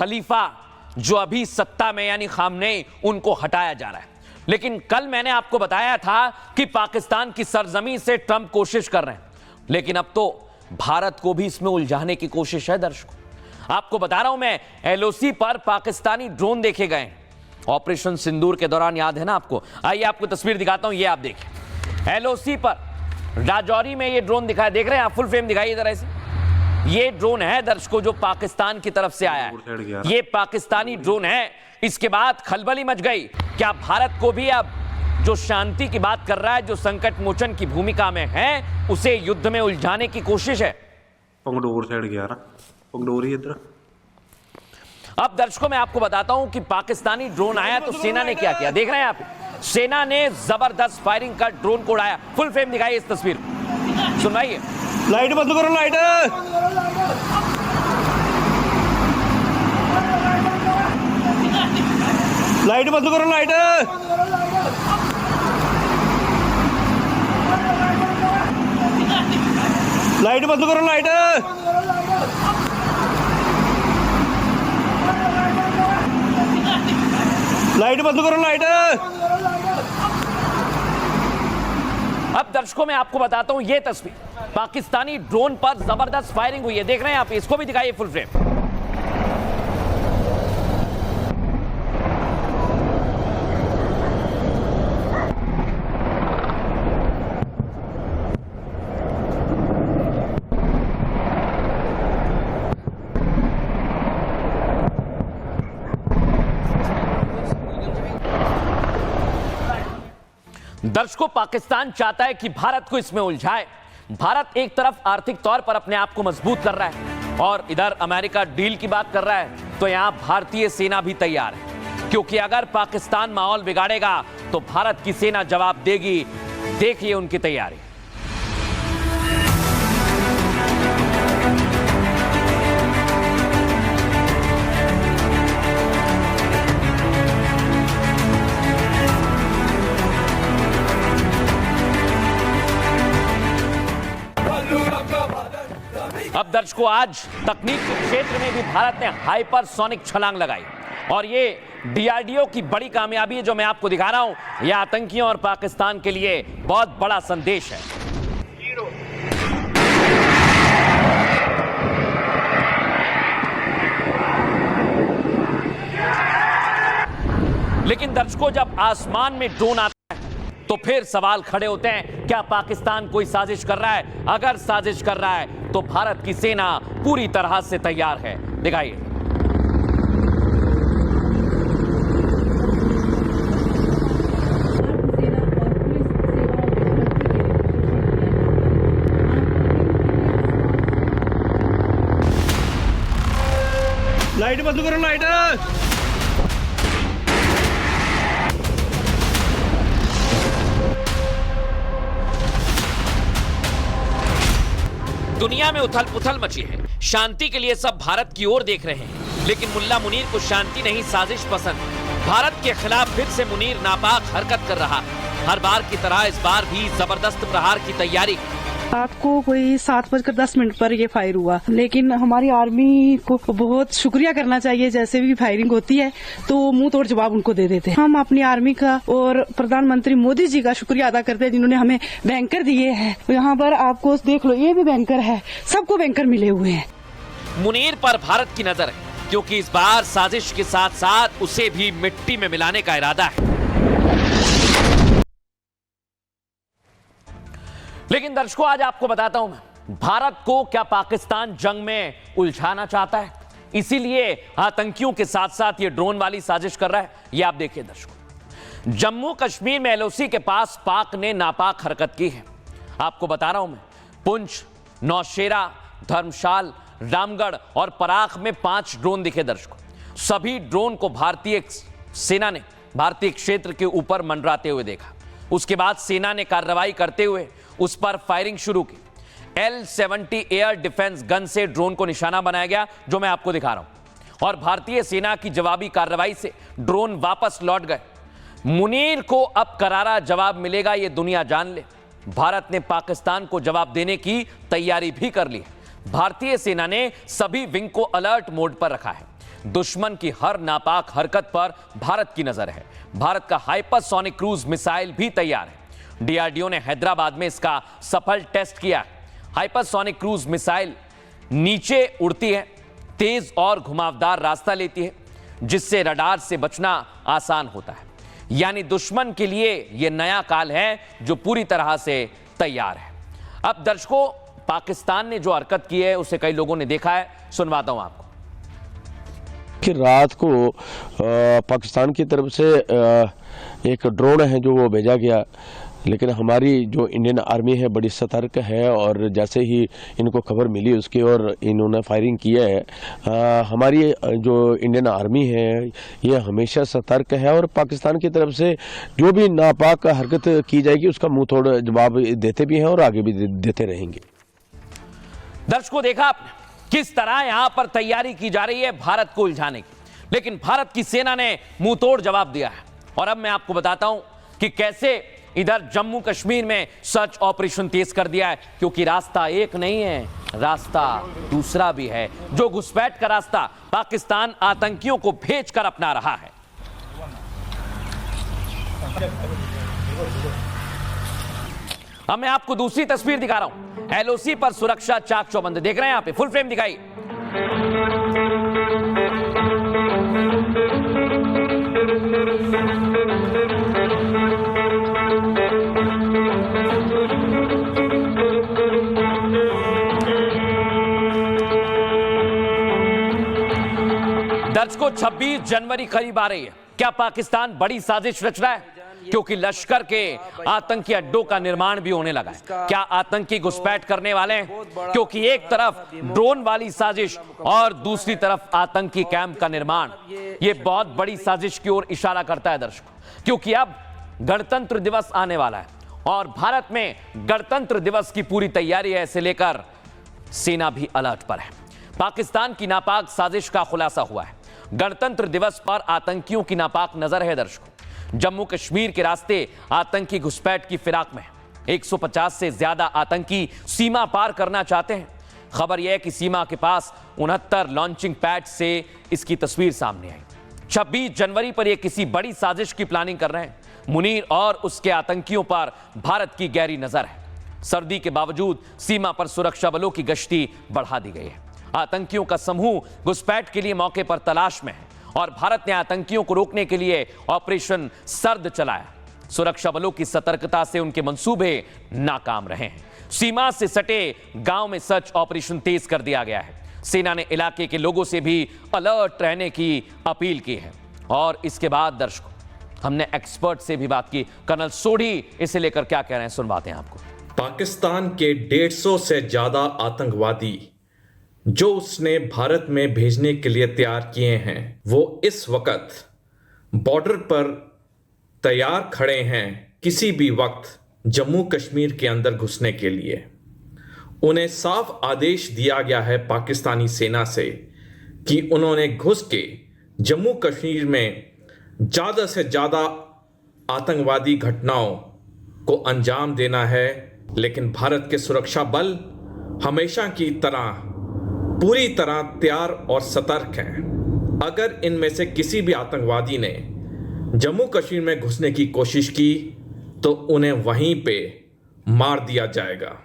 खलीफा जो अभी सत्ता में यानी खामनेई, उनको हटाया जा रहा है। लेकिन कल मैंने आपको बताया था कि पाकिस्तान की सरजमी से ट्रंप कोशिश कर रहे हैं, लेकिन अब तो भारत को भी इसमें उलझाने की कोशिश है। दर्शकों, आपको बता रहा हूं मैं, एलओसी पर पाकिस्तानी ड्रोन देखे गए ऑपरेशन सिंदूर के दौरान, याद है ना आपको? आइए आपको तस्वीर दिखाता हूं, ये आप देखिए। एलओसी पर राजौरी में ये ड्रोन दिखाया, देख रहे हैं आप? फुल फ्रेम दिखाइए जरा इसे। ये ड्रोन है दर्शकों जो पाकिस्तान की तरफ से आया है, ये पाकिस्तानी ड्रोन है। इसके बाद खलबली मच गई। क्या भारत को भी अब जो शांति की बात कर रहा है, जो संकट मोचन की भूमिका में है, उसे युद्ध में उलझाने की कोशिश है? पंगडोर साइड गया ना, पंगडोर ही इधर। अब दर्शकों मैं आपको बताता हूं कि पाकिस्तानी ड्रोन आया तो सेना ने क्या किया, देख रहे हैं आप? सेना ने जबरदस्त फायरिंग कर ड्रोन को उड़ाया। फुल फ्रेम दिखाइए इस तस्वीर को, सुनाइए। लाइट बंद करो, लाइट लाइट बंद करो, लाइट लाइट बंद करो, लाइट लाइट बंद करो, लाइट। अब दर्शकों मैं आपको बताता हूं, ये तस्वीर पाकिस्तानी ड्रोन पर जबरदस्त फायरिंग हुई है, देख रहे हैं आप? इसको भी दिखाइए फुल फ्रेम। दर्शकों, पाकिस्तान चाहता है कि भारत को इसमें उलझाए। भारत एक तरफ आर्थिक तौर पर अपने आप को मजबूत कर रहा है और इधर अमेरिका डील की बात कर रहा है, तो यहां भारतीय सेना भी तैयार है, क्योंकि अगर पाकिस्तान माहौल बिगाड़ेगा तो भारत की सेना जवाब देगी। देखिए उनकी तैयारी। अब दर्शकों, आज तकनीक के क्षेत्र में भी भारत ने हाइपरसोनिक छलांग लगाई और ये डीआरडीओ की बड़ी कामयाबी है जो मैं आपको दिखा रहा हूं। यह आतंकियों और पाकिस्तान के लिए बहुत बड़ा संदेश है। लेकिन दर्शकों, जब आसमान में ड्रोन आता तो फिर सवाल खड़े होते हैं, क्या पाकिस्तान कोई साजिश कर रहा है? अगर साजिश कर रहा है तो भारत की सेना पूरी तरह से तैयार है। दिखाइए। लाइट बंद करो, लाइट दुनिया में उथल पुथल मची है, शांति के लिए सब भारत की ओर देख रहे हैं, लेकिन मुल्ला मुनीर को शांति नहीं, साजिश पसंद। भारत के खिलाफ फिर से मुनीर नापाक हरकत कर रहा। हर बार की तरह इस बार भी जबरदस्त प्रहार की तैयारी। रात को कोई 7:10 पर ये फायर हुआ, लेकिन हमारी आर्मी को बहुत शुक्रिया करना चाहिए। जैसे भी फायरिंग होती है तो मुंह तोड़ जवाब उनको दे देते हैं। हम अपनी आर्मी का और प्रधानमंत्री मोदी जी का शुक्रिया अदा करते हैं, जिन्होंने हमें बैंकर दिए हैं। यहाँ पर आपको देख लो, ये भी बैंकर है, सबको बैंकर मिले हुए हैं। मुनीर पर भारत की नजर है, क्योंकि इस बार साजिश के साथ साथ उसे भी मिट्टी में मिलाने का इरादा है। लेकिन दर्शकों, आज आपको बताता हूं मैं, भारत को क्या पाकिस्तान जंग में उलझाना चाहता है, इसीलिए आतंकियों के साथ साथ ये ड्रोन वाली साजिश कर रहा है। ये आप देखिए दर्शकों, जम्मू कश्मीर में एलओसी के पास पाक ने नापाक हरकत की है। आपको बता रहा हूं मैं, पुंछ, नौशेरा, धर्मशाल, रामगढ़ और पराख में 5 ड्रोन दिखे दर्शकों। सभी ड्रोन को भारतीय सेना ने भारतीय क्षेत्र के ऊपर मंडराते हुए देखा। उसके बाद सेना ने कार्रवाई करते हुए उस पर फायरिंग शुरू की। L-70 एयर डिफेंस गन से ड्रोन को निशाना बनाया गया, जो मैं आपको दिखा रहा हूं, और भारतीय सेना की जवाबी कार्रवाई से ड्रोन वापस लौट गए। मुनीर को अब करारा जवाब मिलेगा, यह दुनिया जान ले। भारत ने पाकिस्तान को जवाब देने की तैयारी भी कर ली है। भारतीय सेना ने सभी विंग को अलर्ट मोड पर रखा है। दुश्मन की हर नापाक हरकत पर भारत की नजर है। भारत का हाइपरसोनिक क्रूज मिसाइल भी तैयार है। डीआरडीओ ने हैदराबाद में इसका सफल टेस्ट किया। हाइपरसोनिक क्रूज मिसाइल नीचे उड़ती है, तेज और घुमावदार रास्ता लेती है, जिससे रडार से बचना आसान होता है। यानी दुश्मन के लिए यह नया काल है जो पूरी तरह से तैयार है। अब दर्शकों, पाकिस्तान ने जो हरकत की है उसे कई लोगों ने देखा है, सुनवाता हूं आपको। कि रात को पाकिस्तान की तरफ से एक ड्रोन है जो वो भेजा गया, लेकिन हमारी जो इंडियन आर्मी है बड़ी सतर्क है और जैसे ही इनको खबर मिली उसकी और इन्होंने फायरिंग किया है। हमारी जो इंडियन आर्मी है ये हमेशा सतर्क है और पाकिस्तान की तरफ से जो भी नापाक हरकत की जाएगी उसका मुंह तोड़ जवाब देते भी हैं और आगे भी देते रहेंगे। दर्शकों, देखा आपने किस तरह यहां पर तैयारी की जा रही है भारत को उलझाने की, लेकिन भारत की सेना ने मुंह तोड़ जवाब दिया है। और अब मैं आपको बताता हूं कि कैसे इधर जम्मू कश्मीर में सर्च ऑपरेशन तेज कर दिया है, क्योंकि रास्ता एक नहीं है, रास्ता दूसरा भी है। जो घुसपैठ का रास्ता पाकिस्तान आतंकियों को भेजकर अपना रहा है। अब मैं आपको दूसरी तस्वीर दिखा रहा हूं। एलओसी पर सुरक्षा चाक चौबंद देख रहे हैं यहां पे, फुल फ्रेम दिखाई। दर्शकों, 26 जनवरी करीब आ रही है। क्या पाकिस्तान बड़ी साजिश रच रहा है? क्योंकि लश्कर के आतंकी अड्डों का निर्माण भी होने लगा है। क्या आतंकी घुसपैठ करने वाले हैं? क्योंकि एक तरफ ड्रोन वाली साजिश और दूसरी तरफ आतंकी कैंप का निर्माण, यह बहुत बड़ी साजिश की ओर इशारा करता है दर्शकों। क्योंकि अब गणतंत्र दिवस आने वाला है और भारत में गणतंत्र दिवस की पूरी तैयारी है। इसे लेकर सेना भी अलर्ट पर है। पाकिस्तान की नापाक साजिश का खुलासा हुआ है। गणतंत्र दिवस पर आतंकियों की नापाक नजर है दर्शकों। जम्मू कश्मीर के रास्ते आतंकी घुसपैठ की फिराक में 150 से ज्यादा आतंकी सीमा पार करना चाहते हैं। खबर यह है कि सीमा के पास 69 लॉन्चिंग पैड से इसकी तस्वीर सामने आई। 26 जनवरी पर यह किसी बड़ी साजिश की प्लानिंग कर रहे हैं। मुनीर और उसके आतंकियों पर भारत की गहरी नजर है। सर्दी के बावजूद सीमा पर सुरक्षा बलों की गश्ती बढ़ा दी गई है। आतंकियों का समूह घुसपैठ के लिए मौके पर तलाश में है और भारत ने आतंकियों को रोकने के लिए ऑपरेशन सर्द चलाया। सुरक्षा बलों की सतर्कता से उनके मंसूबे नाकाम रहे हैं। सीमा से सटे गांव में सर्च ऑपरेशन तेज कर दिया गया है। सेना ने इलाके के लोगों से भी अलर्ट रहने की अपील की है। और इसके बाद दर्शकों, हमने एक्सपर्ट से भी बात की। कर्नल सोढ़ी इसे लेकर क्या कह रहे हैं, सुनवाते हैं आपको। पाकिस्तान के 150 से ज्यादा आतंकवादी जो उसने भारत में भेजने के लिए तैयार किए हैं, वो इस वक्त बॉर्डर पर तैयार खड़े हैं किसी भी वक्त जम्मू कश्मीर के अंदर घुसने के लिए। उन्हें साफ आदेश दिया गया है पाकिस्तानी सेना से कि उन्होंने घुस के जम्मू कश्मीर में ज़्यादा से ज़्यादा आतंकवादी घटनाओं को अंजाम देना है। लेकिन भारत के सुरक्षा बल हमेशा की तरह पूरी तरह तैयार और सतर्क हैं। अगर इनमें से किसी भी आतंकवादी ने जम्मू कश्मीर में घुसने की कोशिश की तो उन्हें वहीं पे मार दिया जाएगा।